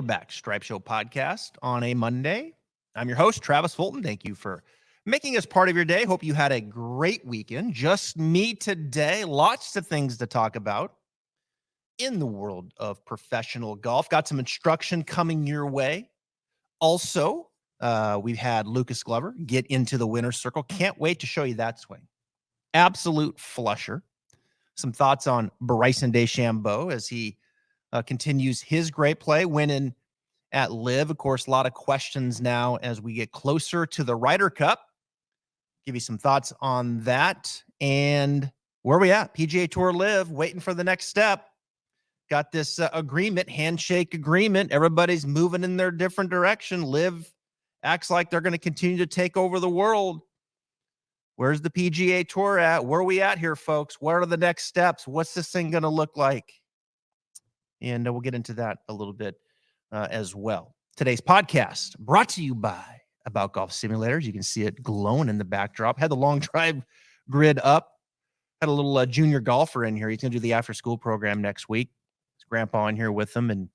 back. Stripe Show podcast on a Monday. I'm your host, Travis Fulton. Thank you for making us part of your day. Hope you had a great weekend. Just me today. Lots of things to talk about in the world of professional golf. Got some instruction coming your way. Also, we've had Lucas Glover get into the winner's circle. Can't wait to show you that swing. Absolute flusher. Some thoughts on Bryson DeChambeau as he continues his great play, winning at LIV. Of course, a lot of questions now as we get closer to the Ryder Cup. Give you some thoughts on that. And where are we at? PGA Tour LIV, waiting for the next step. Got this agreement, handshake agreement. Everybody's moving in their different direction. LIV acts like they're going to continue to take over the world. Where's the PGA Tour at? Where are we at here, folks? What are the next steps? What's this thing going to look like? And we'll get into that a little bit as well. Today's podcast brought to you by About Golf Simulators. You can see it glowing in the backdrop. Had the long drive grid up. Had a little junior golfer in here. He's going to do the after-school program next week. His grandpa in here with him, and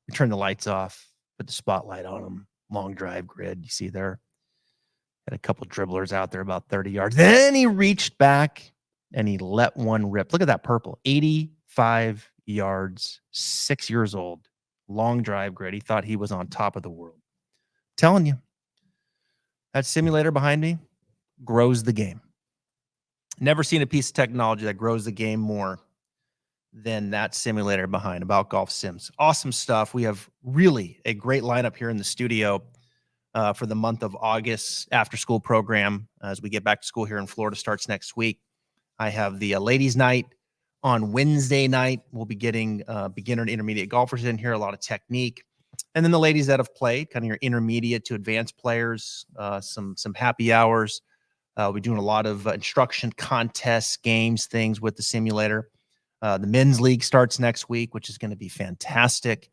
we turned the lights off, put the spotlight on him. Long drive grid. You see there. Had a couple dribblers out there about 30 yards. Then he reached back, and he let one rip. Look at that purple. 85 yards, 6 years old, long drive grid. He thought he was on top of the world. Telling you, that simulator behind me grows the game. Never seen a piece of technology that grows the game more than that simulator behind About Golf Sims. Awesome stuff. We have really a great lineup here in the studio for the month of August after school program as we get back to school here in Florida. Starts next week. I have the ladies' night on Wednesday night. We'll be getting beginner and intermediate golfers in here, a lot of technique. And then the ladies that have played, kind of your intermediate to advanced players, some happy hours. We're doing a lot of instruction, contests, games, things with the simulator. The men's league starts next week, which is going to be fantastic.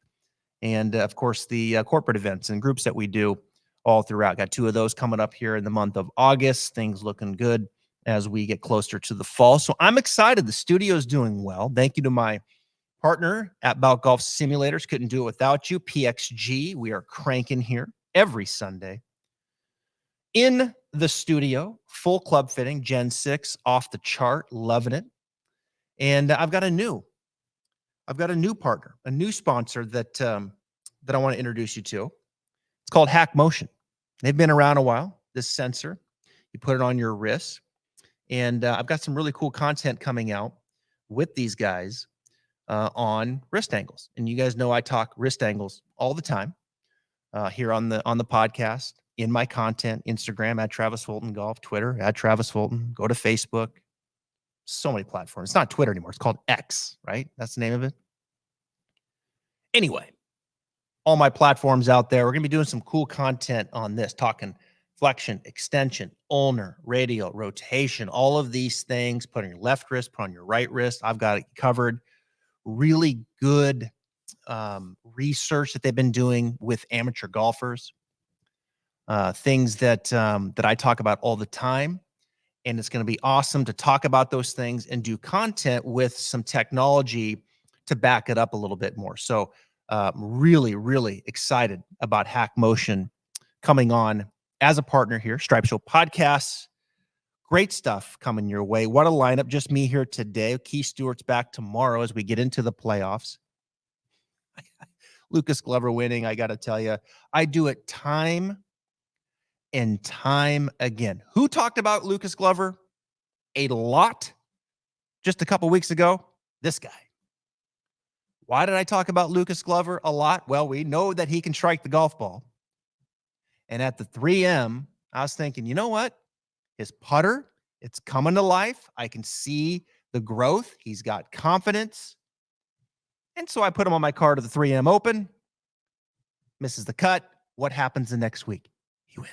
And, of course, the corporate events and groups that we do all throughout. Got 2 of those coming up here in the month of August. Things looking good as we get closer to the fall. So I'm excited. The studio is doing well. Thank you to my partner at About Golf Simulators. Couldn't do it without you. PXG. We are cranking here every Sunday. In the studio, full club fitting, Gen 6, off the chart, loving it. And I've got a new partner, a new sponsor that I want to introduce you to. It's called Hack Motion. They've been around a while. This sensor, you put it on your wrist. And I've got some really cool content coming out with these guys on wrist angles. And you guys know I talk wrist angles all the time here on the podcast, in my content, Instagram at Travis Fulton Golf, Twitter at Travis Fulton. Go to Facebook. So many platforms. It's not Twitter anymore. It's called X, right? That's the name of it. Anyway, all my platforms out there. We're going to be doing some cool content on this, talking flexion, extension, ulnar, radial, rotation, all of these things. Put on your left wrist, put on your right wrist. I've got it covered. Really good research that they've been doing with amateur golfers. Things that I talk about all the time. And it's going to be awesome to talk about those things and do content with some technology to back it up a little bit more. So really, really excited about Hack Motion coming on as a partner here. Stripe Show podcasts. Great stuff coming your way. What a lineup. Just me here today. Keith Stewart's back tomorrow as we get into the playoffs. Lucas Glover winning, I got to tell you. I do it time and time again. Who talked about Lucas Glover a lot just a couple weeks ago? This guy. Why did I talk about Lucas Glover a lot? Well, we know that he can strike the golf ball. And at the 3M, I was thinking, you know what? His putter, it's coming to life. I can see the growth. He's got confidence. And so I put him on my card to the 3M Open. Misses the cut. What happens the next week? He wins.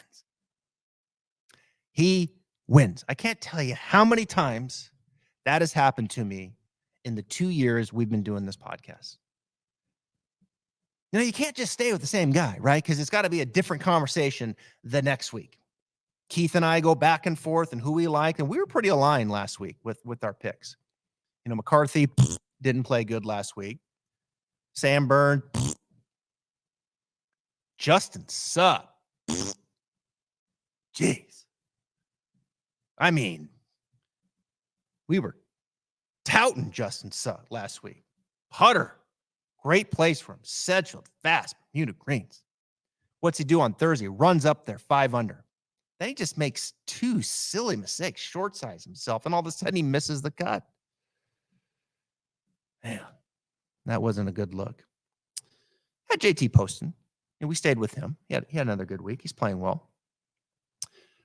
He wins. I can't tell you how many times that has happened to me in the 2 years we've been doing this podcast. You know, you can't just stay with the same guy, right? Because it's got to be a different conversation the next week. Keith and I go back and forth and who we like, and we were pretty aligned last week with our picks. You know, McCarthy didn't play good last week. Sam Byrne Justin Suh. Jeez. I mean, we were touting Justin Suh last week. Putter. Great place for him. Sedgwick, fast, Bermuda greens. What's he do on Thursday? Runs up there, 5 under. Then he just makes 2 silly mistakes, short size himself, and all of a sudden he misses the cut. Man, that wasn't a good look. Had JT Poston, and we stayed with him. He had another good week. He's playing well.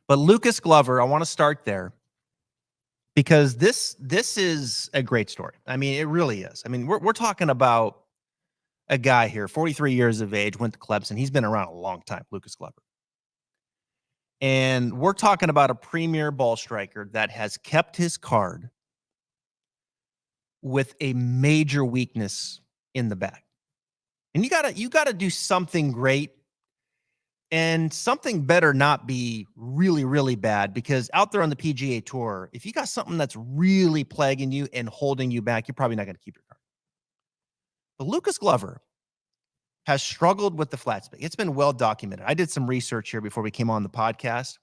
But Lucas Glover, I want to start there because this is a great story. I mean, it really is. I mean, we're talking about a guy here, 43 years of age, went to Clemson. He's been around a long time, Lucas Glover. And we're talking about a premier ball striker that has kept his card with a major weakness in the back. And you gotta do something great, and something better not be really, really bad, because out there on the PGA Tour, if you got something that's really plaguing you and holding you back, you're probably not going to keep your card. But Lucas Glover has struggled with the flat stick. It's been well documented. I did some research here before we came on the podcast.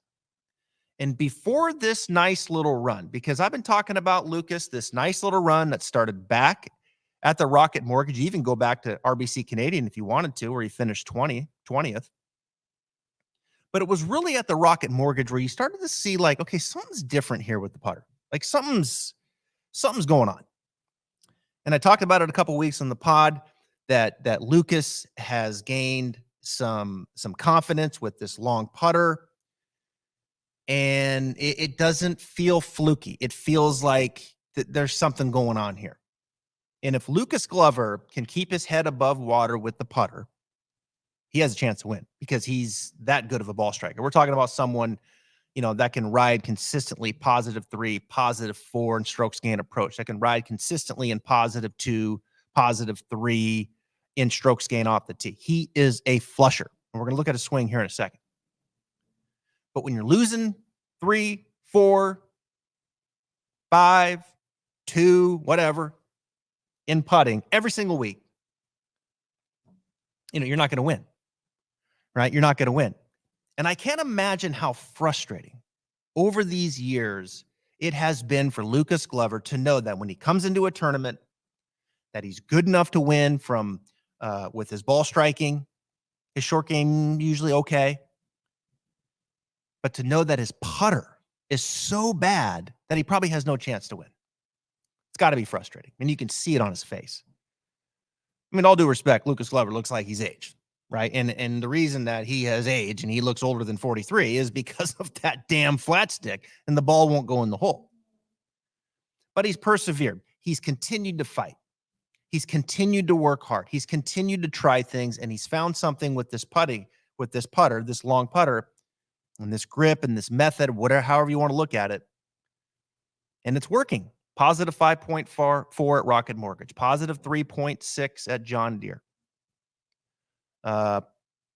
And before this nice little run, because I've been talking about Lucas, this nice little run that started back at the Rocket Mortgage. You even go back to RBC Canadian if you wanted to, where he finished 20th. But it was really at the Rocket Mortgage where you started to see, like, okay, something's different here with the putter. Like something's going on. And I talked about it a couple weeks on the pod that Lucas has gained some confidence with this long putter. And it doesn't feel fluky. It feels like there's something going on here. And if Lucas Glover can keep his head above water with the putter, he has a chance to win because he's that good of a ball striker. We're talking about someone, that can ride consistently +3, +4 in strokes gained approach. That can ride consistently in +2, +3 in strokes gained off the tee. He is a flusher. And we're going to look at a swing here in a second. But when you're losing 3, 4, 5, 2, whatever, in putting every single week, you're not going to win, right? You're not going to win. And I can't imagine how frustrating over these years it has been for Lucas Glover to know that when he comes into a tournament, that he's good enough to win from with his ball striking, his short game usually okay, but to know that his putter is so bad that he probably has no chance to win. It's got to be frustrating. And you can see it on his face. I mean, all due respect, Lucas Glover looks like he's aged, right? And the reason that he has aged and he looks older than 43 is because of that damn flat stick, and the ball won't go in the hole. But he's persevered. He's continued to fight. He's continued to work hard. He's continued to try things, and he's found something with this putter, this long putter, and this grip and this method, whatever, however you want to look at it. And it's working. +5.4 at Rocket Mortgage, +3.6 at John Deere.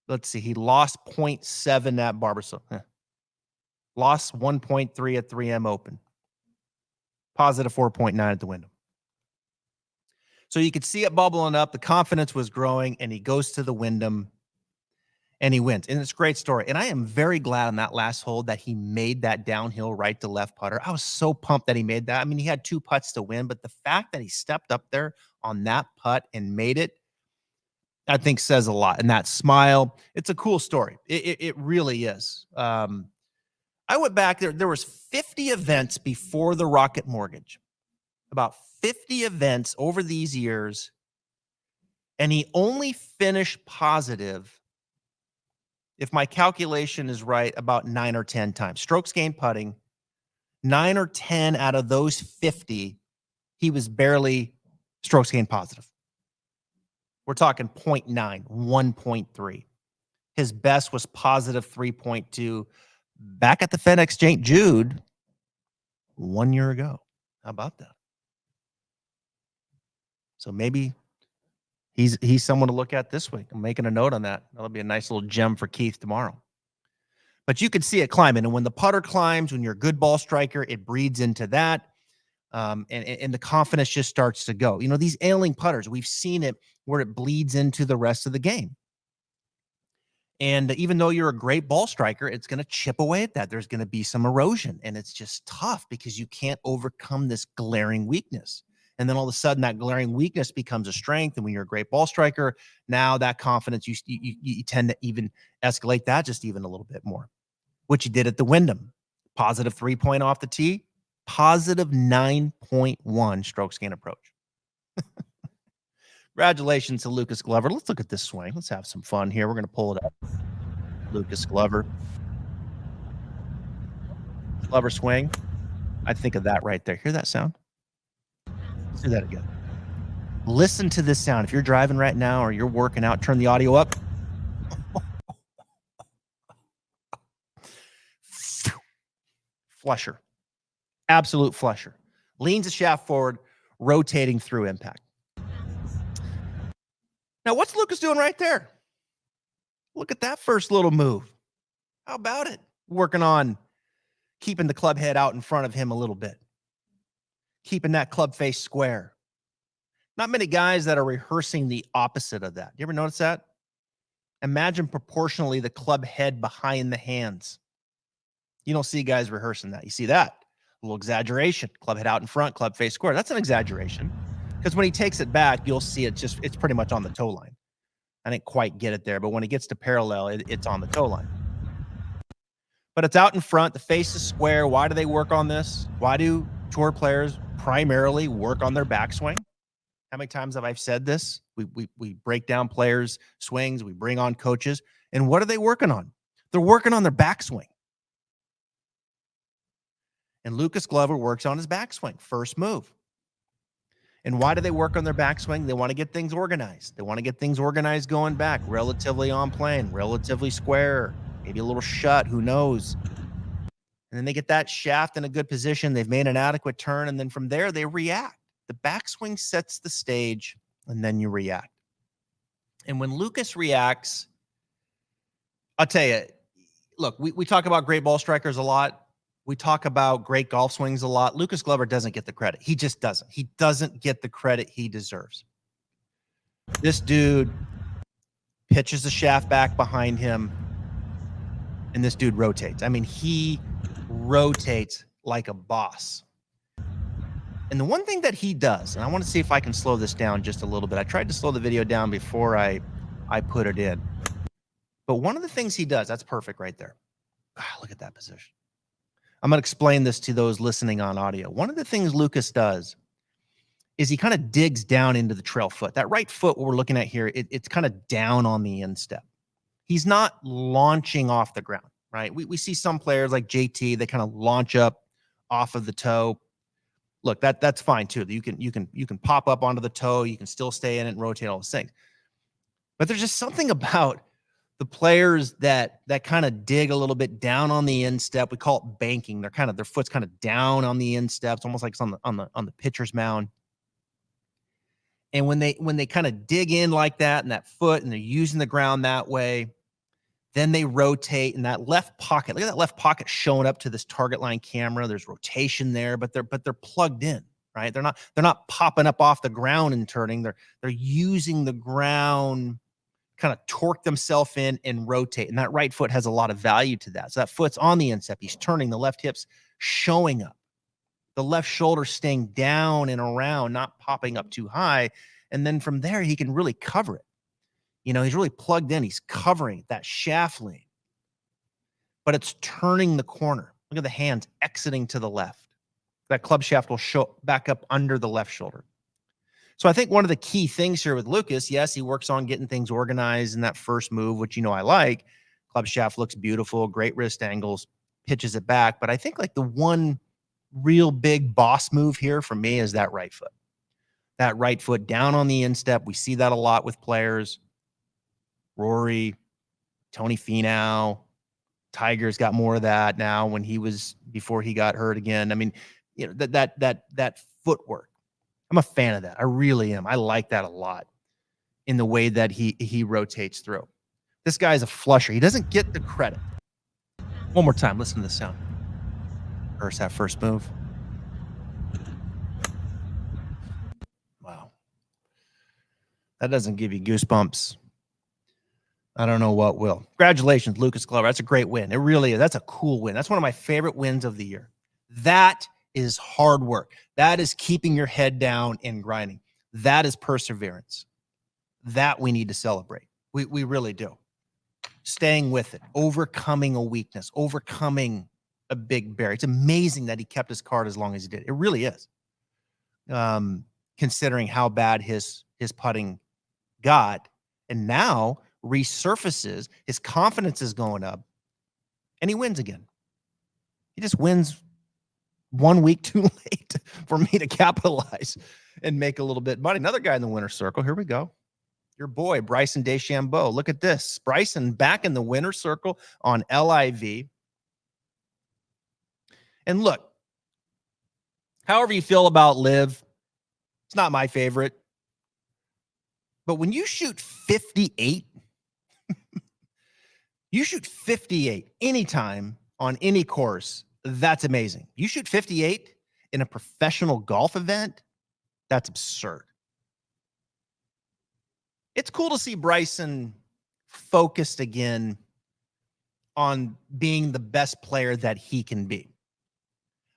Let's see. He lost 0.7 at Barbasol. Lost 1.3 at 3M Open. +4.9 at the Wyndham. So you could see it bubbling up. The confidence was growing, and he goes to the Wyndham, and he wins. And it's a great story. And I am very glad on that last hole that he made that downhill right to left putter. I was so pumped that he made that. I mean, he had 2 putts to win, but the fact that he stepped up there on that putt and made it, I think says a lot. And that smile, it's a cool story. It really is. I went back there. There was 50 events before the Rocket Mortgage, about 50 events over these years. And he only finished positive, if my calculation is right, about 9 or 10 times. Strokes gained putting, 9 or 10 out of those 50, he was barely strokes gained positive. We're talking 0.9, 1.3. His best was +3.2 back at the FedEx St. Jude 1 year ago. How about that? So maybe he's someone to look at this week. I'm making a note on that. That'll be a nice little gem for Keith tomorrow. But you can see it climbing. And when the putter climbs, when you're a good ball striker, it breeds into that. And the confidence just starts to go. These ailing putters, we've seen it where it bleeds into the rest of the game. And even though you're a great ball striker, it's going to chip away at that. There's going to be some erosion, and it's just tough because you can't overcome this glaring weakness. And then all of a sudden, that glaring weakness becomes a strength. And when you're a great ball striker, now that confidence, you tend to even escalate that just even a little bit more, which you did at the Wyndham. Positive 3-point off the tee, positive 9.1 strokes gain approach. Congratulations to Lucas Glover. Let's look at this swing. Let's have some fun here. We're going to pull it up. Lucas Glover. Glover swing. I think of that right there. Hear that sound? Let's do that again. Listen to this sound. If you're driving right now or you're working out, turn the audio up. Flusher. Absolute flusher. Leans the shaft forward, rotating through impact. Now, what's Lucas doing right there? Look at that first little move. How about it? Working on keeping the club head out in front of him a little bit. Keeping that club face square. Not many guys that are rehearsing the opposite of that. You ever notice that? Imagine proportionally the club head behind the hands. You don't see guys rehearsing that. You see that. A little exaggeration. Club head out in front, club face square. That's an exaggeration. Because when he takes it back, you'll see it's pretty much on the toe line. I didn't quite get it there, but when it gets to parallel, it's on the toe line. But it's out in front. The face is square. Why do they work on this? Why do tour players primarily work on their backswing? How many times have I said this? We break down players' swings. We bring on coaches. And what are they working on? They're working on their backswing. And Lucas Glover works on his backswing, first move. And why do they work on their backswing? They want to get things organized. They want to get things organized going back, relatively on plane, relatively square, maybe a little shut, who knows? And then they get that shaft in a good position. They've made an adequate turn, and then from there, they react. The backswing sets the stage, and then you react. And when Lucas reacts, I'll tell you, look, we talk about great ball strikers a lot. We talk about great golf swings a lot. Lucas Glover doesn't get the credit. He just doesn't. He doesn't get the credit he deserves. This dude pitches the shaft back behind him, and this dude rotates. I mean, he rotates like a boss. And the one thing that he does, and I want to see if I can slow this down just a little bit. I tried to slow the video down before I put it in. But one of the things he does, that's perfect right there. God, look at that position. I'm going to explain this to those listening on audio. One of the things Lucas does is he kind of digs down into the trail foot. That right foot, what we're looking at here, it's kind of down on the instep. He's not launching off the ground, right? We see some players like JT, they kind of launch up off of the toe. Look, that's fine too. You can pop up onto the toe, you can still stay in it and rotate all those things. But there's just something about the players that kind of dig a little bit down on the instep. We call it banking. Their foot's kind of down on the instep. It's almost like it's on the pitcher's mound. And when they kind of dig in like that and that foot and they're using the ground that way, then they rotate in that left pocket. Look at that left pocket showing up to this target line camera. There's rotation there, but they're plugged in, right? They're not popping up off the ground and turning. They're using the ground, kind of torque themselves in and rotate. And that right foot has a lot of value to that. So that foot's on the instep. He's turning, the left hip's showing up. The left shoulder staying down and around, not popping up too high. And then from there, he can really cover it. You know, he's really plugged in. He's covering that shaft lane. But it's turning the corner. Look at the hands exiting to the left. That club shaft will show back up under the left shoulder. So I think one of the key things here with Lucas, yes, he works on getting things organized in that first move, which, you know, I like. Club shaft looks beautiful, great wrist angles, pitches it back. But I think like the one real big boss move here for me is that right foot. That right foot down on the instep. We see that a lot with players. Rory, Tony Finau, Tiger's got more of that now before he got hurt again. I mean, you know, that footwork. I'm a fan of that. I really am. I like that a lot in the way that he rotates through. This guy's a flusher. He doesn't get the credit. One more time. Listen to the sound. First, that first move. Wow. That doesn't give you goosebumps. I don't know what will. Congratulations, Lucas Glover. That's a great win. It really is. That's a cool win. That's one of my favorite wins of the year. That is hard work. That is keeping your head down and grinding. That is perseverance. That we need to celebrate. We really do. Staying with it, overcoming a weakness, overcoming a big bear. It's amazing that he kept his card as long as he did. It really is. Considering how bad his putting got, and now resurfaces, his confidence is going up, and he wins again. He just wins 1 week too late for me to capitalize and make a little bit of money. Another guy in the winner's circle. Here we go. Your boy, Bryson DeChambeau. Look at this. Bryson back in the winner's circle on LIV. And look, however you feel about LIV, it's not my favorite. But when you shoot 58, you shoot 58 anytime on any course, that's amazing. You shoot 58 in a professional golf event, that's absurd. It's cool to see Bryson focused again on being the best player that he can be.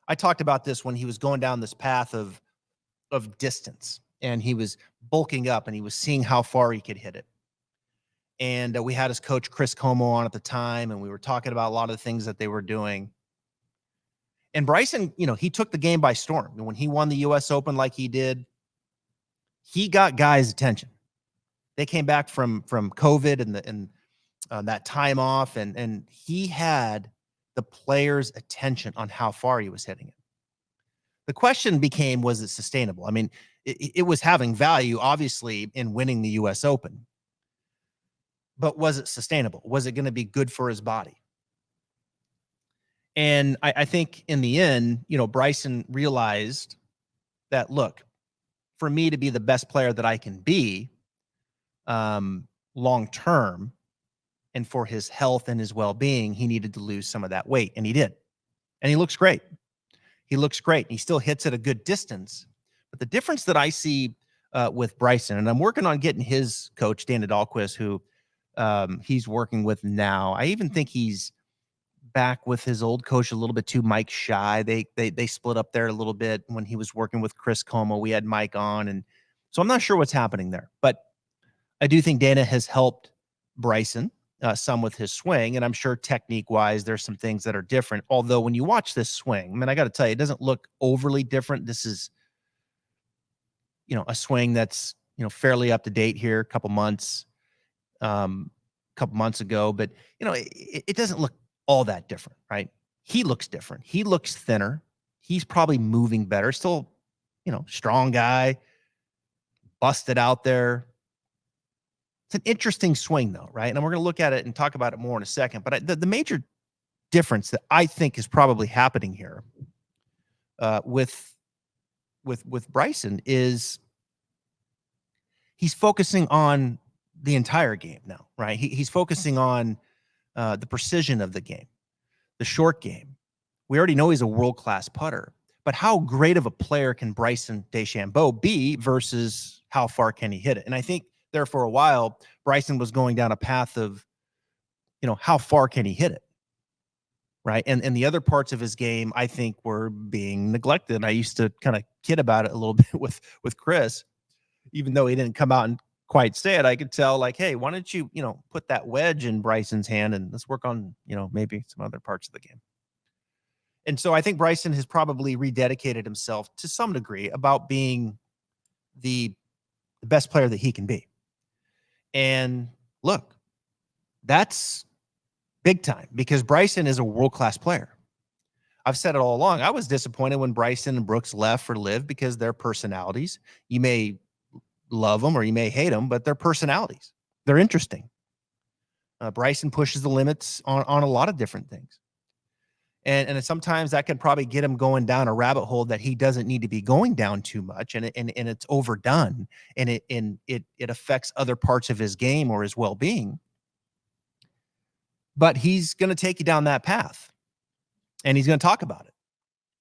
I talked about this when he was going down this path of distance, and he was bulking up and he was seeing how far he could hit it. And we had his coach, Chris Como, on at the time, and we were talking about a lot of the things that they were doing. And Bryson, he took the game by storm. And when he won the U.S. Open like he did, he got guys' attention. They came back from COVID and that time off, and he had the players' attention on how far he was hitting it. The question became, was it sustainable? I mean, it was having value, obviously, in winning the U.S. Open. But was it sustainable? Was it going to be good for his body? And I think in the end, Bryson realized that, look, for me to be the best player that I can be long term, and for his health and his well-being, he needed to lose some of that weight. And he did. And he looks great. He looks great. He still hits at a good distance. But the difference that I see with Bryson, and I'm working on getting his coach, Dana Dahlquist, who he's working with now. I even think he's back with his old coach a little bit too, Mike Shy. They split up there a little bit when he was working with Chris Como. We had Mike on, and so I'm not sure what's happening there. But I do think Dana has helped Bryson some with his swing, and I'm sure technique-wise there's some things that are different. Although when you watch this swing, I mean, I got to tell you, it doesn't look overly different. This is, a swing that's fairly up to date here, a couple months ago, but it doesn't look all that different, right? He looks different. He looks thinner. He's probably moving better. Still, strong guy, busted out there. It's an interesting swing, though, right? And we're going to look at it and talk about it more in a second. But the major difference that I think is probably happening here with Bryson is he's focusing on the entire game now, right? He's focusing on the precision of the game, the short game. We already know he's a world-class putter, but how great of a player can Bryson DeChambeau be versus how far can he hit it? And I think there for a while, Bryson was going down a path of, how far can he hit it? Right. And the other parts of his game, I think, were being neglected. I used to kind of kid about it a little bit with Chris, even though he didn't come out and quite say it. I could tell, like, hey, why don't you, put that wedge in Bryson's hand and let's work on, maybe some other parts of the game. And so I think Bryson has probably rededicated himself to some degree about being the best player that he can be. And look, that's big time because Bryson is a world-class player. I've said it all along. I was disappointed when Bryson and Brooks left for LIV because their personalities. You may love them or you may hate them, but their personalities. They're interesting. Bryson pushes the limits on a lot of different things. And sometimes that can probably get him going down a rabbit hole that he doesn't need to be going down too much, and it's overdone, and it affects other parts of his game or his well-being. But he's going to take you down that path, and he's going to talk about it.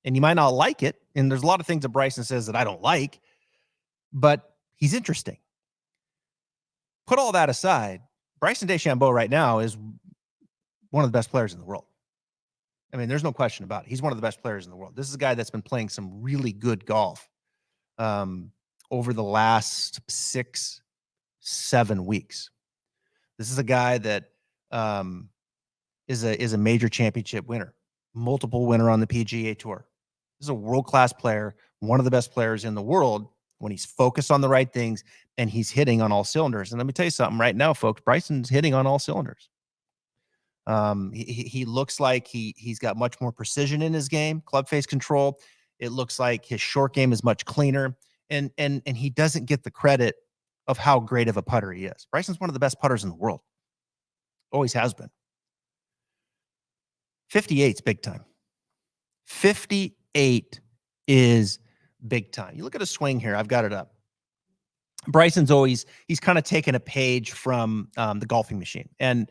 And you might not like it, and there's a lot of things that Bryson says that I don't like, but he's interesting. Put all that aside, Bryson DeChambeau right now is one of the best players in the world. I mean, there's no question about it. He's one of the best players in the world. This is a guy that's been playing some really good golf over the last 6-7 weeks. This is a guy that is a major championship winner, multiple winner on the PGA Tour. This is a world-class player, one of the best players in the world when he's focused on the right things and he's hitting on all cylinders. And let me tell you something right now, folks, Bryson's hitting on all cylinders. He looks like he's got much more precision in his game, club face control. It looks like his short game is much cleaner, and he doesn't get the credit of how great of a putter he is. Bryson's one of the best putters in the world. Always has been. 58's big time. 58 is big time. You look at a swing here. I've got it up. Bryson's he's kind of taken a page from the golfing machine. And,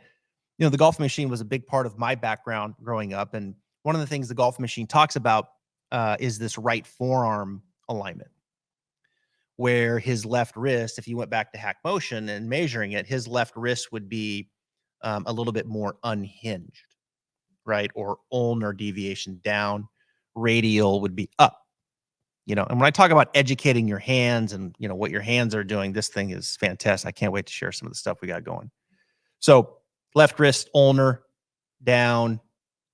you know, the golfing machine was a big part of my background growing up. And one of the things the golfing machine talks about is this right forearm alignment, where his left wrist, if you went back to hack motion and measuring it, his left wrist would be a little bit more unhinged, right? Or ulnar deviation down. Radial would be up. You know, and when I talk about educating your hands and, you know, what your hands are doing, this thing is fantastic. I can't wait to share some of the stuff we got going. So left wrist, ulnar, down,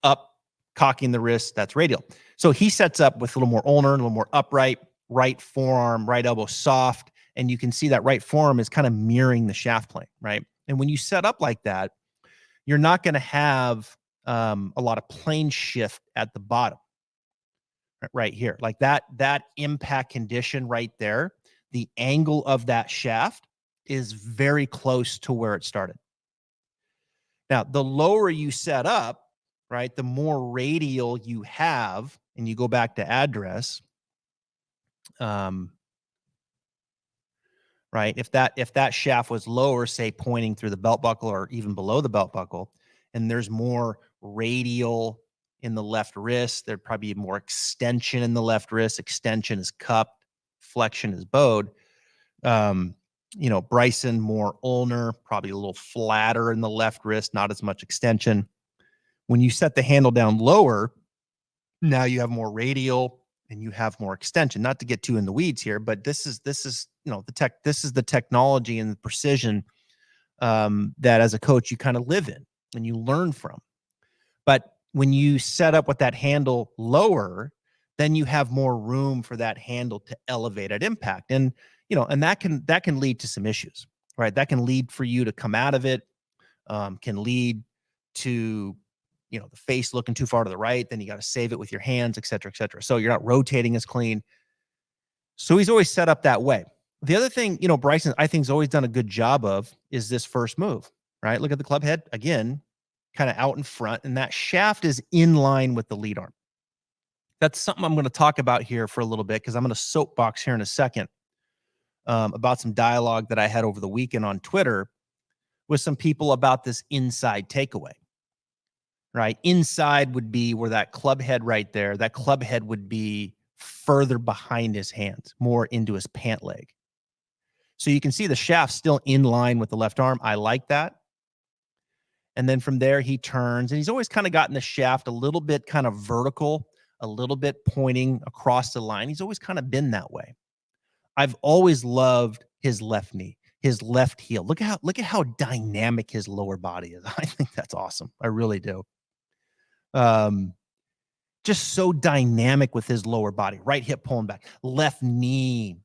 up, cocking the wrist, that's radial. So he sets up with a little more ulnar, a little more upright, right forearm, right elbow soft. And you can see that right forearm is kind of mirroring the shaft plane, right? And when you set up like that, you're not going to have a lot of plane shift at the bottom. Right here, like that impact condition right there, the angle of that shaft is very close to where it started. Now, the lower you set up, right, the more radial you have, and you go back to address, right, if that shaft was lower, say pointing through the belt buckle or even below the belt buckle, and there's more radial in the left wrist, there'd probably be more extension in the left wrist. Extension is cupped, flexion is bowed. You know, Bryson more ulnar, probably a little flatter in the left wrist, not as much extension. When you set the handle down lower, now you have more radial and you have more extension. Not to get too in the weeds here, but this is you know, this is the technology and the precision that as a coach you kind of live in and you learn from. But when you set up with that handle lower, then you have more room for that handle to elevate at impact. And, you know, and that can lead to some issues, right? That can lead for you to come out of it, can lead to, you know, the face looking too far to the right. Then you got to save it with your hands, et cetera, et cetera. So you're not rotating as clean. So he's always set up that way. The other thing, you know, Bryson, I think, has always done a good job of is this first move, right? Look at the club head again, kind of out in front, and that shaft is in line with the lead arm. That's something I'm going to talk about here for a little bit because I'm going to soapbox here in a second about some dialogue that I had over the weekend on Twitter with some people about this inside takeaway, right? Inside would be where that club head right there, that club head would be further behind his hands, more into his pant leg. So you can see the shaft still in line with the left arm. I like that. And then from there, he turns, and he's always kind of gotten the shaft a little bit kind of vertical, a little bit pointing across the line. He's always kind of been that way. I've always loved his left knee, his left heel. Look at how dynamic his lower body is. I think that's awesome. I really do. Just so dynamic with his lower body. Right hip pulling back, left knee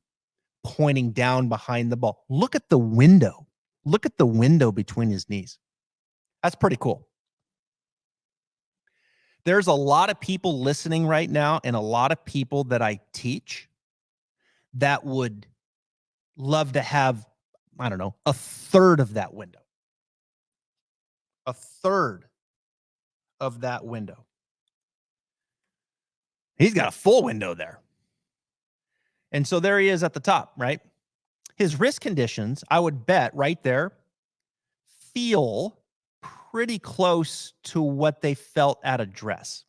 pointing down behind the ball. Look at the window. Look at the window between his knees. That's pretty cool. There's a lot of people listening right now and a lot of people that I teach that would love to have, I don't know, a third of that window. A third of that window. He's got a full window there. And so there he is at the top, right? His wrist conditions, I would bet right there, feel pretty close to what they felt at address.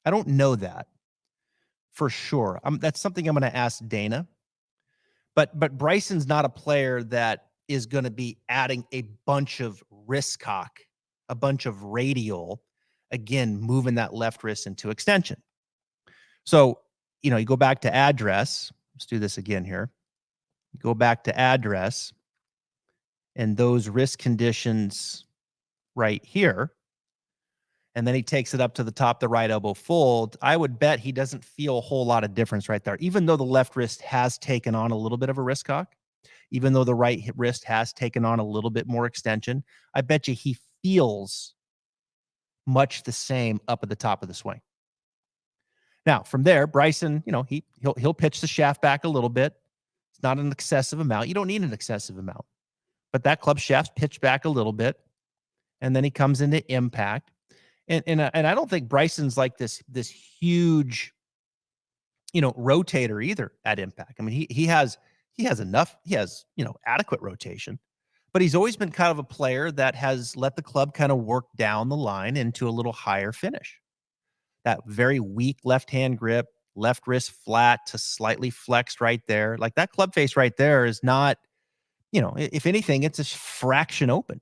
I don't know that for sure. That's something I'm going to ask Dana. But Bryson's not a player that is going to be adding a bunch of wrist cock, a bunch of radial, again, moving that left wrist into extension. So, you go back to address. Let's do this again here. Go back to address and those wrist conditions right here. And then he takes it up to the top, the right elbow fold. I would bet he doesn't feel a whole lot of difference right there, even though the left wrist has taken on a little bit of a wrist cock, even though the right wrist has taken on a little bit more extension. I bet you he feels much the same up at the top of the swing. Now, from there, Bryson, he'll pitch the shaft back a little bit. It's not an excessive amount. You don't need an excessive amount. But that club shaft's pitched back a little bit, and then he comes into impact. And I don't think Bryson's like this huge, rotator either at impact. I mean, he has enough. He has adequate rotation, but he's always been kind of a player that has let the club kind of work down the line into a little higher finish. That very weak left hand grip, left wrist flat to slightly flexed right there. Like that club face right there is not, if anything, it's a fraction open.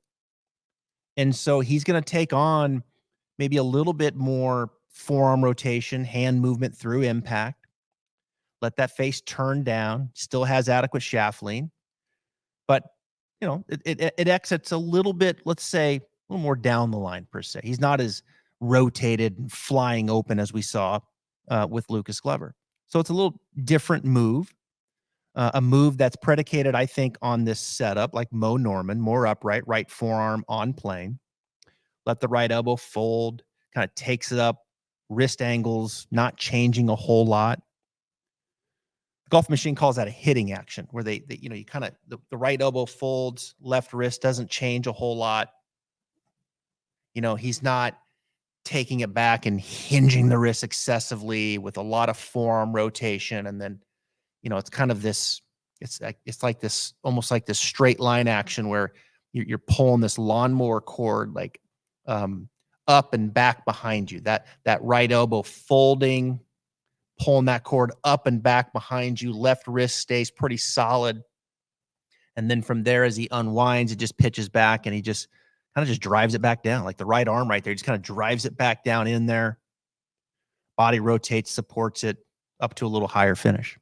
And so he's going to take on maybe a little bit more forearm rotation, hand movement through impact. Let that face turn down, still has adequate shaft lean, but it exits a little bit, let's say, a little more down the line per se. He's not as rotated and flying open as we saw with Lucas Glover. So it's a little different move, a move that's predicated, I think, on this setup, like Mo Norman, more upright, right forearm on plane. Let the right elbow fold, kind of takes it up, wrist angles, not changing a whole lot. Golf Machine calls that a hitting action, where they you kind of, the right elbow folds, left wrist doesn't change a whole lot. He's not taking it back and hinging the wrist excessively with a lot of forearm rotation. And then, it's kind of this, it's like this, almost like this straight line action where you're pulling this lawnmower cord, like, up and back behind you, that right elbow folding, pulling that cord up and back behind you, left wrist stays pretty solid. And then from there, as he unwinds, it just pitches back and he just kind of just drives it back down. Like the right arm right there, he just kind of drives it back down in there. Body rotates, supports it up to a little higher finish.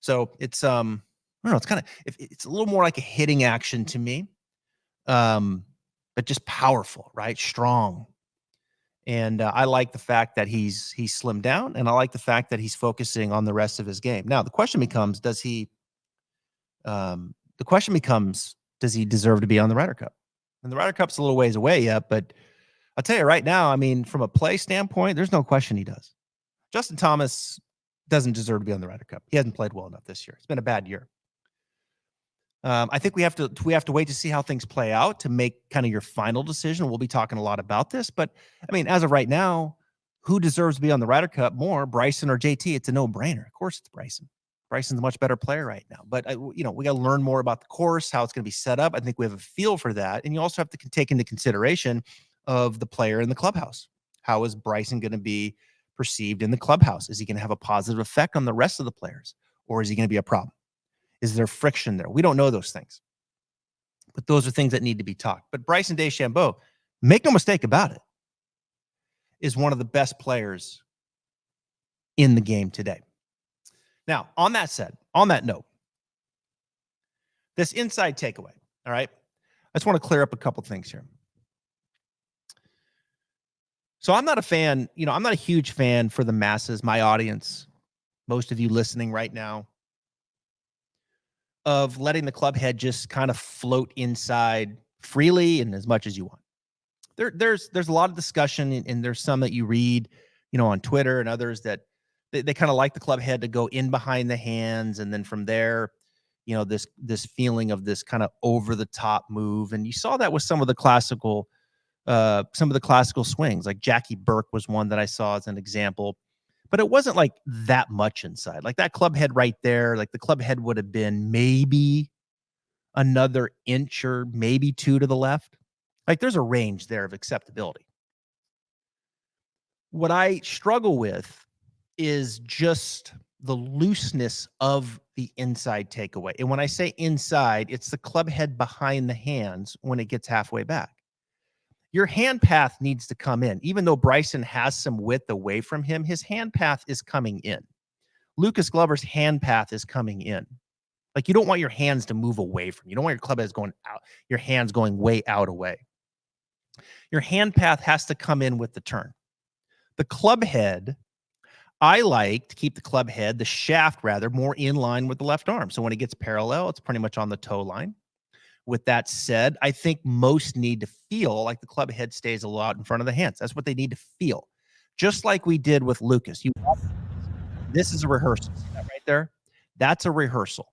So it's, I don't know, it's kind of, it's a little more like a hitting action to me. But just powerful, right? Strong. And I like the fact that he's slimmed down, and I like the fact that he's focusing on the rest of his game. Now, the question becomes, does he deserve to be on the Ryder Cup? And the Ryder Cup's a little ways away yet, but I'll tell you right now, I mean, from a play standpoint, there's no question he does. Justin Thomas doesn't deserve to be on the Ryder Cup. He hasn't played well enough this year. It's been a bad year. I think we have to wait to see how things play out to make kind of your final decision. We'll be talking a lot about this, but I mean, as of right now, who deserves to be on the Ryder Cup more, Bryson or JT? It's a no-brainer. Of course, it's Bryson. Bryson's a much better player right now, but we got to learn more about the course, how it's going to be set up. I think we have a feel for that, and you also have to take into consideration of the player in the clubhouse. How is Bryson going to be perceived in the clubhouse? Is he going to have a positive effect on the rest of the players, or is he going to be a problem? Is there friction there? We don't know those things. But those are things that need to be talked. But Bryson DeChambeau, make no mistake about it, is one of the best players in the game today. Now, on that note, this inside takeaway, all right? I just want to clear up a couple things here. So I'm not a fan, I'm not a huge fan for the masses, my audience, most of you listening right now, of letting the club head just kind of float inside freely and as much as you want. There's a lot of discussion, and there's some that you read, on Twitter and others that they kind of like the club head to go in behind the hands, and then from there, this feeling of this kind of over the top move. And you saw that with some of the classical swings, like Jackie Burke was one that I saw as an example. But it wasn't like that much inside. Like that club head right there, like the club head would have been maybe another inch or maybe two to the left. Like there's a range there of acceptability. What I struggle with is just the looseness of the inside takeaway. And when I say inside, it's the club head behind the hands when it gets halfway back. Your hand path needs to come in. Even though Bryson has some width away from him, his hand path is coming in. Lucas Glover's hand path is coming in. Like, you don't want your hands to move away from you. You don't want your club heads going out, your hands going way out away. Your hand path has to come in with the turn. The club head, I like to keep the club head, the shaft rather, more in line with the left arm. So when it gets parallel, it's pretty much on the toe line. With that said, I think most need to feel like the club head stays a lot in front of the hands. That's what they need to feel. Just like we did with Lucas. This is a rehearsal. See that right there? That's a rehearsal.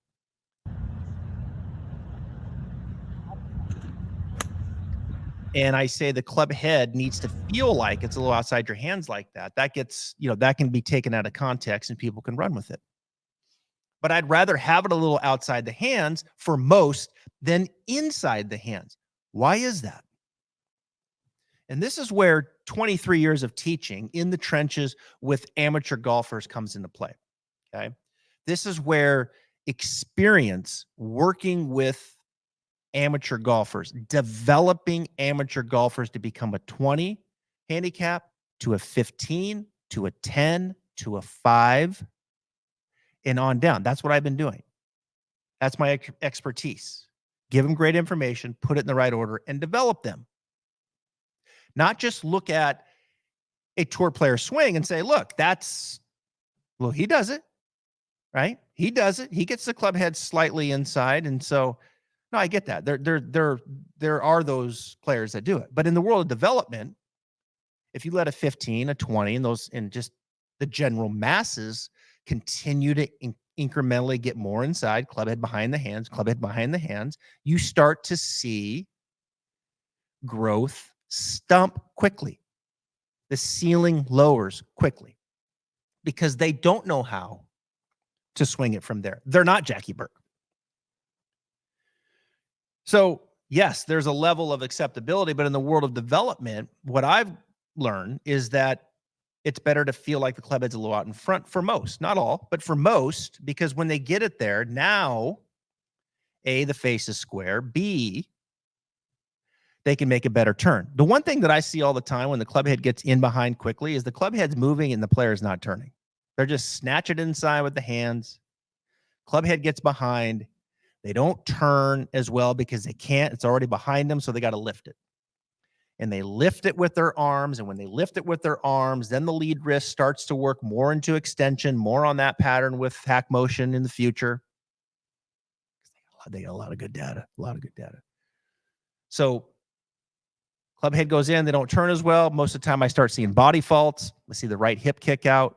And I say the club head needs to feel like it's a little outside your hands like that. That gets, that can be taken out of context and people can run with it. But I'd rather have it a little outside the hands for most than inside the hands. Why is that? And this is where 23 years of teaching in the trenches with amateur golfers comes into play. Okay. This is where experience working with amateur golfers, developing amateur golfers to become a 20 handicap, to a 15, to a 10, to a 5, and on down. That's what I've been doing. That's my expertise. Give them great information, put it in the right order, and develop them. Not just look at a tour player swing and say, look, he does it, right? He does it. He gets the club head slightly inside. And so, no, I get that. There are those players that do it. But in the world of development, if you let a 15, a 20, and just the general masses continue to incrementally get more inside, club head behind the hands, you start to see growth stump quickly. The ceiling lowers quickly because they don't know how to swing it from there. They're not Jackie Burke. So, yes, there's a level of acceptability, but in the world of development, what I've learned is that it's better to feel like the club head's a little out in front for most, not all, but for most, because when they get it there, now, A, the face is square, B, they can make a better turn. The one thing that I see all the time when the club head gets in behind quickly is the club head's moving and the player's not turning. They're just snatch it inside with the hands. Club head gets behind. They don't turn as well because they can't. It's already behind them, so they got to lift it. And they lift it with their arms, and when they lift it with their arms, then the lead wrist starts to work more into extension, more on that pattern with hack motion in the future. They got a lot of good data, So club head goes in, they don't turn as well. Most of the time I start seeing body faults. I see the right hip kick out.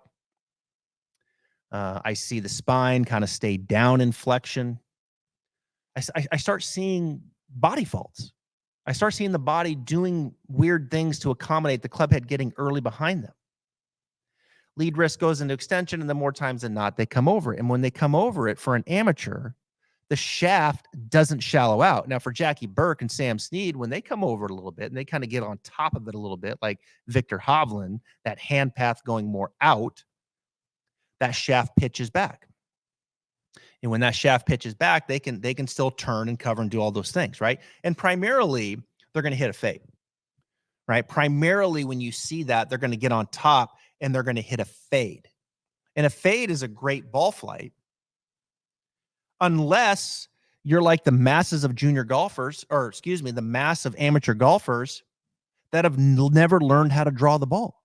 I see the spine kind of stay down in flexion. I start seeing body faults. I start seeing the body doing weird things to accommodate the club head getting early behind them. Lead wrist goes into extension, and the more times than not, they come over it. And when they come over it for an amateur, the shaft doesn't shallow out. Now, for Jackie Burke and Sam Snead, when they come over it a little bit and they kind of get on top of it a little bit, like Victor Hovland, that hand path going more out, that shaft pitches back. And when that shaft pitches back, they can still turn and cover and do all those things, right? And primarily, they're going to hit a fade, right? Primarily, when you see that, they're going to get on top and they're going to hit a fade. And a fade is a great ball flight unless you're like the masses of junior golfers, or excuse me, the mass of amateur golfers that have never learned how to draw the ball.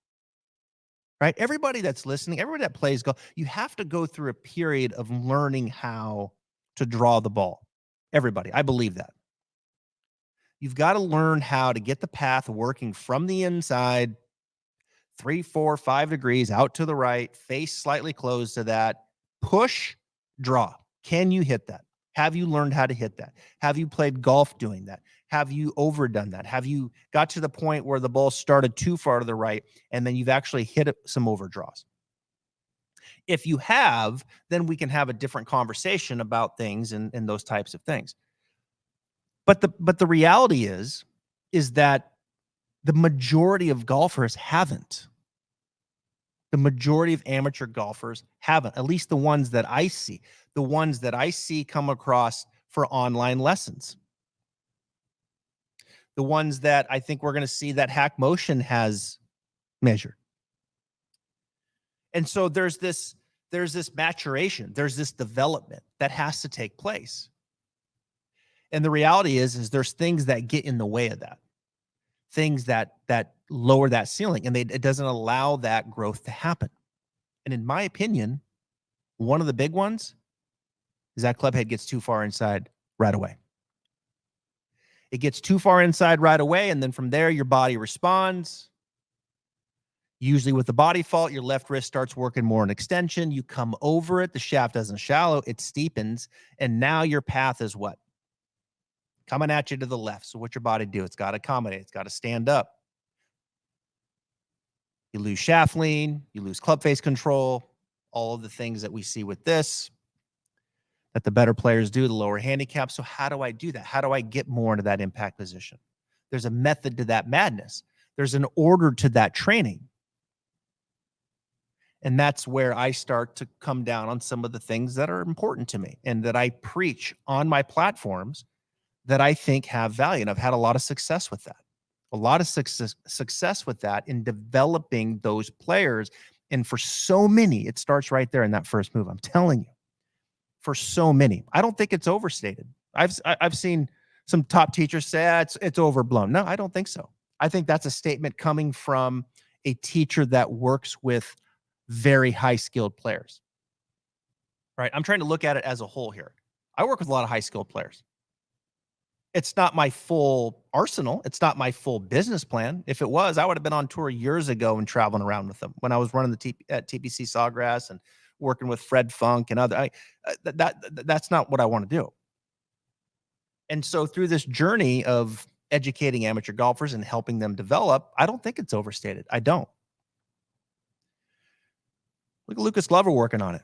Right? Everybody that's listening, everybody that plays golf, you have to go through a period of learning how to draw the ball. Everybody. I believe that. You've got to learn how to get the path working from the inside, 3, 4, 5 degrees out to the right, face slightly closed to that, push, draw. Can you hit that? Have you learned how to hit that? Have you played golf doing that? Have you overdone that? Have you got to the point where the ball started too far to the right and then you've actually hit some overdraws? If you have, then we can have a different conversation about things and those types of things. But the reality is that the majority of golfers haven't. The majority of amateur golfers haven't, at least the ones that I see. The ones that I see come across for online lessons. The ones that I think we're going to see that Hack Motion has measured. And so there's this maturation, there's this development that has to take place. And the reality is there's things that get in the way of that. Things that lower that ceiling, and it doesn't allow that growth to happen. And in my opinion, one of the big ones is that club head gets too far inside right away. It gets too far inside right away, and then from there, your body responds. Usually with the body fault, your left wrist starts working more in extension. You come over it. The shaft doesn't shallow. It steepens. And now your path is what? Coming at you to the left. So what's your body do? It's got to accommodate. It's got to stand up. You lose shaft lean. You lose club face control. All of the things that we see with this that the better players do, the lower handicap. So how do I do that? How do I get more into that impact position? There's a method to that madness. There's an order to that training. And that's where I start to come down on some of the things that are important to me and that I preach on my platforms that I think have value. And I've had a lot of success with that. A lot of success with that in developing those players. And for so many, it starts right there in that first move. I'm telling you, for so many, I don't think it's overstated. I've seen some top teachers say it's overblown. No, I don't think so. I think that's a statement coming from a teacher that works with very high skilled players, right? I'm trying to look at it as a whole here. I work with a lot of high skilled players. It's not my full arsenal. It's not my full business plan. If it was, I would have been on tour years ago and traveling around with them when I was running at TPC Sawgrass and working with Fred Funk and other. That's not what I want to do. And so through this journey of educating amateur golfers and helping them develop, I don't think it's overstated. I don't. Look at Lucas Glover working on it.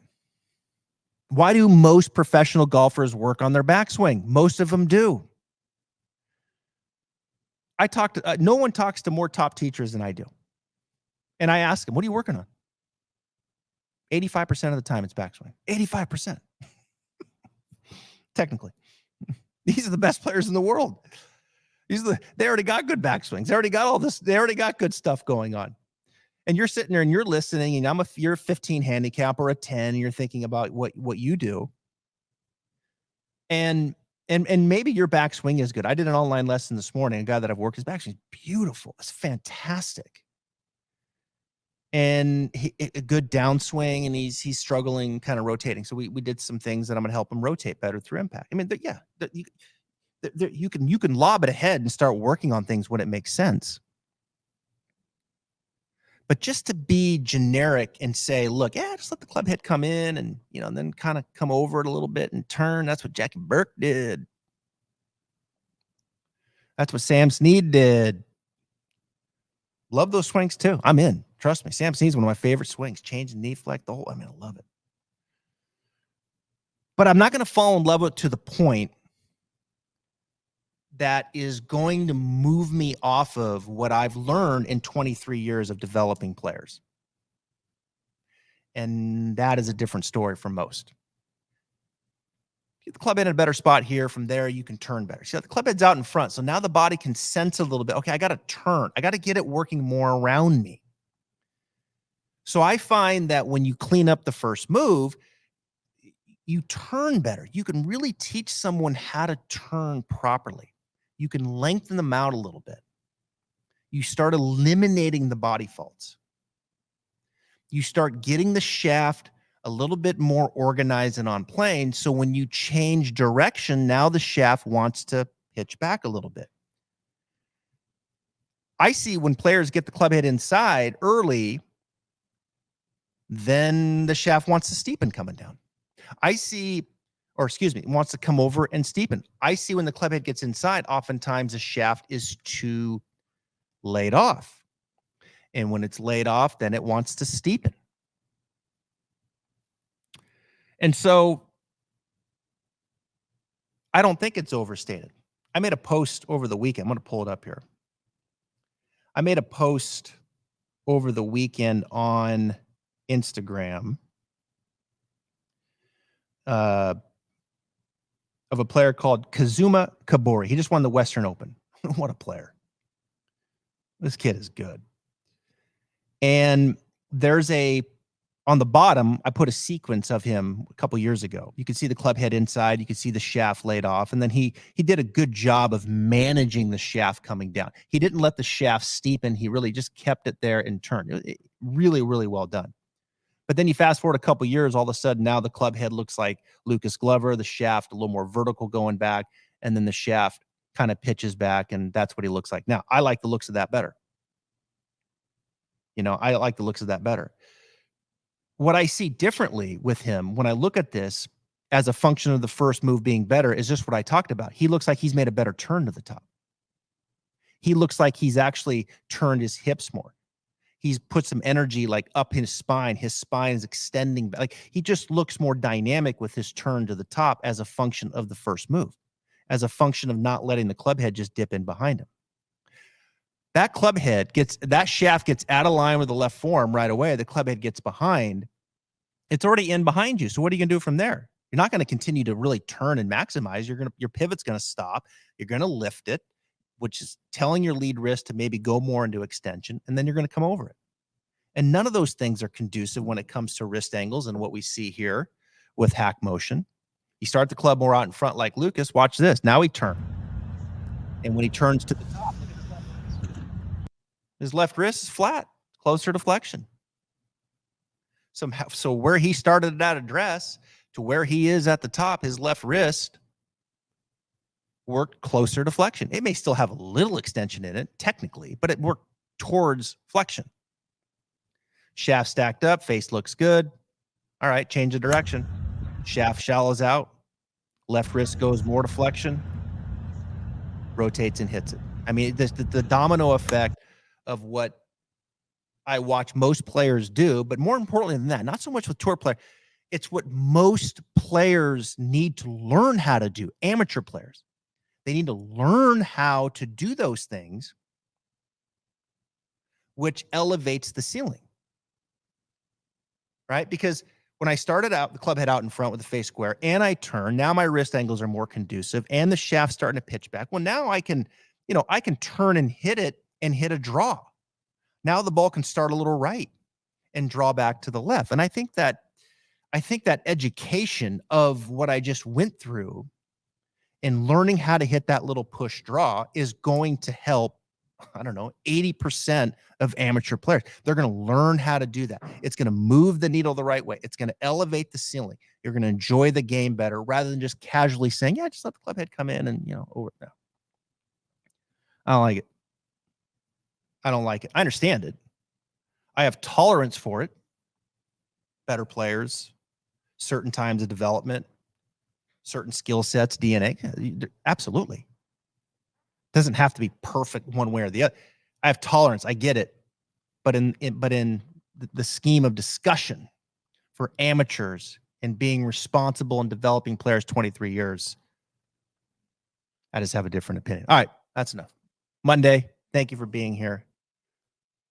Why do most professional golfers work on their backswing? Most of them do. No one talks to more top teachers than I do. And I ask them, what are you working on? 85% of the time it's backswing. 85%. Technically. These are the best players in the world. They already got good backswings. They already got all this. They already got good stuff going on. And you're sitting there and you're listening, and you're a 15 handicap or a 10, and you're thinking about what you do. And maybe your backswing is good. I did an online lesson this morning. A guy that I've worked, his backswing is beautiful. It's fantastic. And a good downswing, and he's struggling kind of rotating. So we did some things that I'm going to help him rotate better through impact. I mean, you can lob it ahead and start working on things when it makes sense. But just to be generic and say, look, just let the club head come in and, and then kind of come over it a little bit and turn. That's what Jackie Burke did. That's what Sam Snead did. Love those swings too. I'm in. Trust me. Sam Snead's one of my favorite swings. Change the knee flex, I love it. But I'm not going to fall in love with it to the point that is going to move me off of what I've learned in 23 years of developing players. And that is a different story for most. Get the club head in a better spot here. From there, you can turn better. See, the club head's out in front. So now the body can sense a little bit. Okay, I got to turn. I got to get it working more around me. So I find that when you clean up the first move, you turn better. You can really teach someone how to turn properly. You can lengthen them out a little bit. You start eliminating the body faults. You start getting the shaft a little bit more organized and on plane. So when you change direction, now the shaft wants to pitch back a little bit. I see when players get the club head inside early, then the shaft wants to steepen coming down. Wants to come over and steepen. I see when the club head gets inside, oftentimes the shaft is too laid off. And when it's laid off, then it wants to steepen. And so I don't think it's overstated. I made a post over the weekend. I'm going to pull it up here. I made a post over the weekend on Instagram of a player called Kazuma Kabori. He just won the Western Open. What a player. This kid is good. And there's on the bottom, I put a sequence of him a couple years ago. You can see the club head inside. You can see the shaft laid off. And then he did a good job of managing the shaft coming down. He didn't let the shaft steepen. He really just kept it there and turned. Really, really well done. But then you fast forward a couple years, all of a sudden now the club head looks like Lucas Glover, the shaft a little more vertical going back, and then the shaft kind of pitches back, and that's what he looks like. Now, I like the looks of that better. I like the looks of that better. What I see differently with him when I look at this as a function of the first move being better is just what I talked about. He looks like he's made a better turn to the top. He looks like he's actually turned his hips more. He's put some energy like up his spine. His spine is extending. Like he just looks more dynamic with his turn to the top as a function of the first move, as a function of not letting the club head just dip in behind him. That club head that shaft gets out of line with the left forearm right away. The club head gets behind. It's already in behind you. So what are you going to do from there? You're not going to continue to really turn and maximize. Your pivot's going to stop. You're going to lift it, which is telling your lead wrist to maybe go more into extension, and then you're going to come over it. And none of those things are conducive when it comes to wrist angles and what we see here with hack motion. You start the club more out in front like Lucas. Watch this. Now he turns. And when he turns to the top, look at his left wrist is flat, closer to flexion. So where he started at address to where he is at the top, his left wrist worked closer to flexion. It may still have a little extension in it, technically, but it worked towards flexion. Shaft stacked up, face looks good. All right, change of direction. Shaft shallows out. Left wrist goes more to flexion. Rotates and hits it. I mean, the domino effect of what I watch most players do, but more importantly than that, not so much with tour players, it's what most players need to learn how to do, amateur players. They need to learn how to do those things, which elevates the ceiling, right? Because when I started out, the club head out in front with the face square, and I turn, now my wrist angles are more conducive, and the shaft's starting to pitch back. Well, now I can turn and hit it and hit a draw. Now the ball can start a little right and draw back to the left. And I think that education of what I just went through and learning how to hit that little push draw is going to help, 80% of amateur players. They're going to learn how to do that. It's going to move the needle the right way. It's going to elevate the ceiling. You're going to enjoy the game better rather than just casually saying, yeah, just let the club head come in and, over it now. I don't like it. I don't like it. I understand it. I have tolerance for it. Better players, certain times of development, certain skill sets, DNA. Absolutely. Doesn't have to be perfect one way or the other. I have tolerance. I get it. But in the scheme of discussion for amateurs and being responsible and developing players 23 years, I just have a different opinion. All right. That's enough. Monday. Thank you for being here.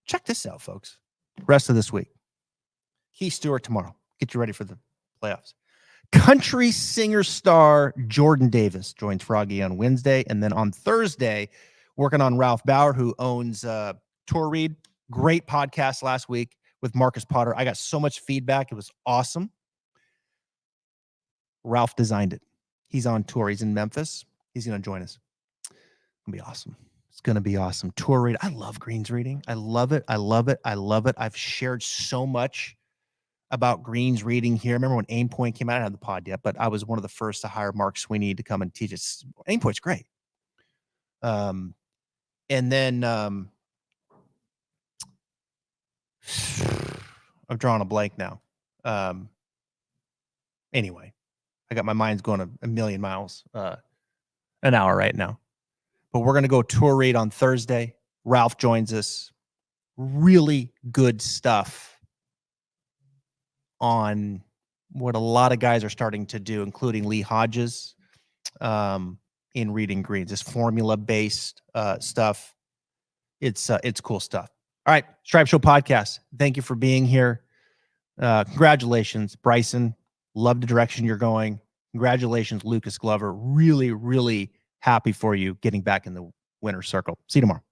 Check this out, folks. Rest of this week. Keith Stewart tomorrow. Get you ready for the playoffs. Country singer star Jordan Davis joins Froggy on Wednesday. And then on Thursday, working on Ralph Bauer, who owns Tour Read. Great podcast last week with Marcus Potter. I got so much feedback. It was awesome. Ralph designed it. He's on tour. He's in Memphis. He's going to join us. It's going to be awesome. It's going to be awesome. Tour read. I love greens reading. I love it. I love it. I love it. I've shared so much about greens reading here. I remember when Aim Point came out, I didn't have the pod yet, but I was one of the first to hire Mark Sweeney to come and teach us. Aim Point's great. And then I'm drawing a blank now. Anyway, I got my mind's going a million miles an hour right now. But we're going to go tour read on Thursday. Ralph joins us. Really good stuff on what a lot of guys are starting to do, including Lee Hodges, in reading greens. This formula-based stuff. It's cool stuff. All right, Stripe Show Podcast. Thank you for being here. Congratulations, Bryson. Love the direction you're going. Congratulations, Lucas Glover. Really, really happy for you getting back in the winner's circle. See you tomorrow.